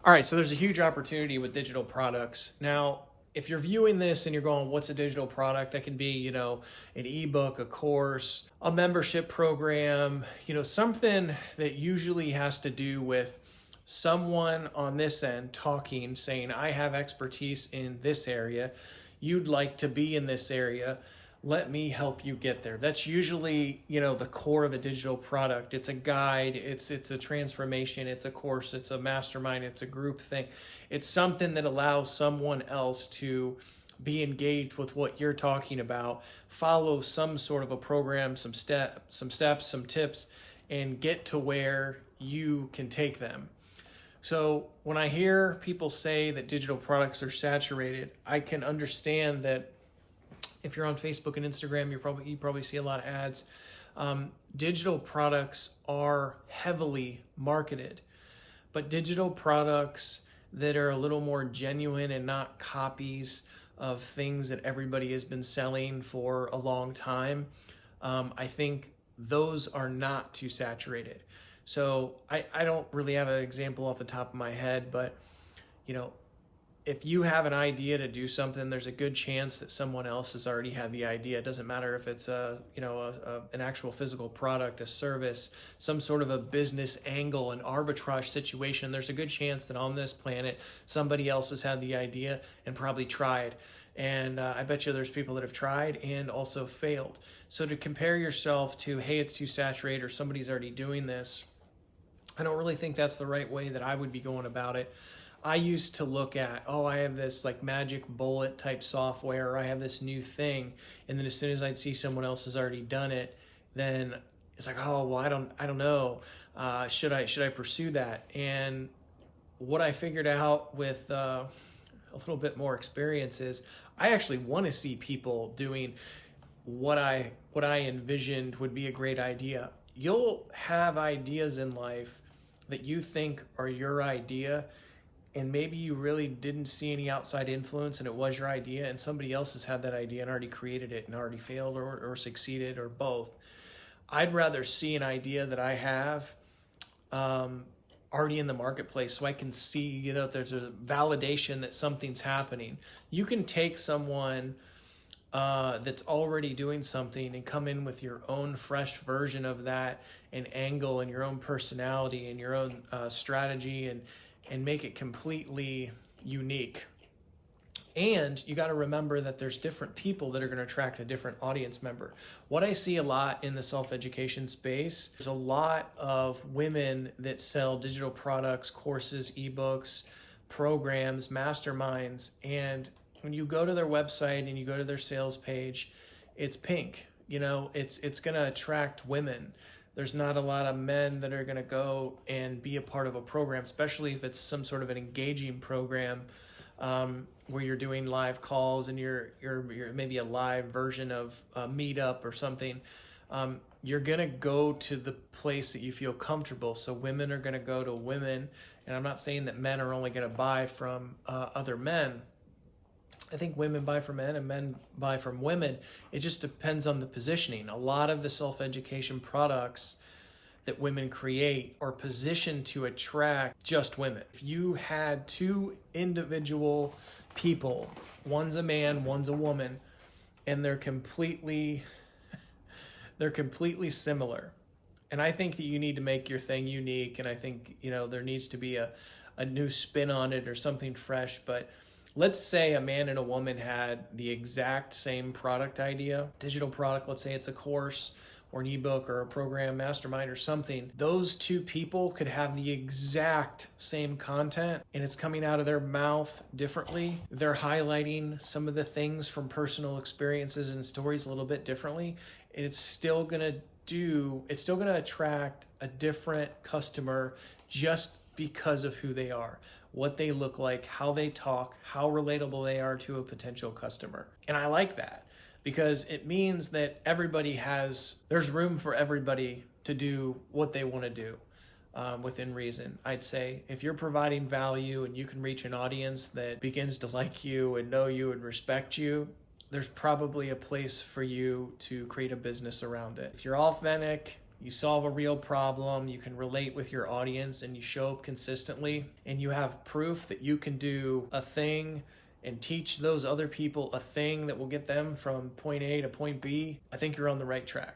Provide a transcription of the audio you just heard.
All right, so there's a huge opportunity with digital products. Now, if you're viewing this and you're going, what's a digital product? That can be, an ebook, a course, a membership program, something that usually has to do with someone on this end talking, saying, I have expertise in this area. You'd like to be in this area. Let me help you get there. That's usually, the core of a digital product. It's a guide, it's a transformation, it's a course, it's a mastermind, it's a group thing. It's something that allows someone else to be engaged with what you're talking about, follow some sort of a program, some steps, some tips, and get to where you can take them. So when I hear people say that digital products are saturated, I can understand that. If you're on Facebook and Instagram, you probably see a lot of ads. Digital products are heavily marketed, but digital products that are a little more genuine and not copies of things that everybody has been selling for a long time, I think those are not too saturated. So I don't really have an example off the top of my head, but if you have an idea to do something, there's a good chance that someone else has already had the idea. It doesn't matter if it's an actual physical product, a service, some sort of a business angle, an arbitrage situation. There's a good chance that on this planet, somebody else has had the idea and probably tried. And I bet you there's people that have tried and also failed. So to compare yourself to, hey, it's too saturated or somebody's already doing this, I don't really think that's the right way that I would be going about it. I used to look at, I have this like magic bullet type software, or I have this new thing. And then as soon as I'd see someone else has already done it, then it's like, I don't know. Should I pursue that? And what I figured out with a little bit more experience is I actually want to see people doing what I envisioned would be a great idea. You'll have ideas in life that you think are your idea, and maybe you really didn't see any outside influence and it was your idea, and somebody else has had that idea and already created it and already failed or succeeded or both. I'd rather see an idea that I have already in the marketplace so I can see, there's a validation that something's happening. You can take someone that's already doing something and come in with your own fresh version of that and angle and your own personality and your own strategy and make it completely unique. And you got to remember that there's different people that are going to attract a different audience member. What I see a lot in the self-education space, there's a lot of women that sell digital products, courses, ebooks, programs, masterminds. And when you go to their website and you go to their sales page, it's pink. It's going to attract women. There's not a lot of men that are going to go and be a part of a program, especially if it's some sort of an engaging program where you're doing live calls and you're maybe a live version of a meetup or something. You're going to go to the place that you feel comfortable. So women are going to go to women. And I'm not saying that men are only going to buy from other men. I think women buy from men and men buy from women. It just depends on the positioning. A lot of the self-education products that women create are positioned to attract just women. If you had two individual people, one's a man, one's a woman, and they're completely similar. And I think that you need to make your thing unique. And I think, there needs to be a new spin on it or something fresh. But let's say a man and a woman had the exact same product idea, digital product. Let's say it's a course or an ebook or a program, mastermind or something. Those two people could have the exact same content and it's coming out of their mouth differently. They're highlighting some of the things from personal experiences and stories a little bit differently. And it's still going to attract a different customer just because of who they are, what they look like, how they talk, how relatable they are to a potential customer. And I like that because it means that there's room for everybody to do what they want to do within reason. I'd say if you're providing value and you can reach an audience that begins to like you and know you and respect you, there's probably a place for you to create a business around it. If you're authentic, you solve a real problem, you can relate with your audience, and you show up consistently, and you have proof that you can do a thing and teach those other people a thing that will get them from point A to point B, I think you're on the right track.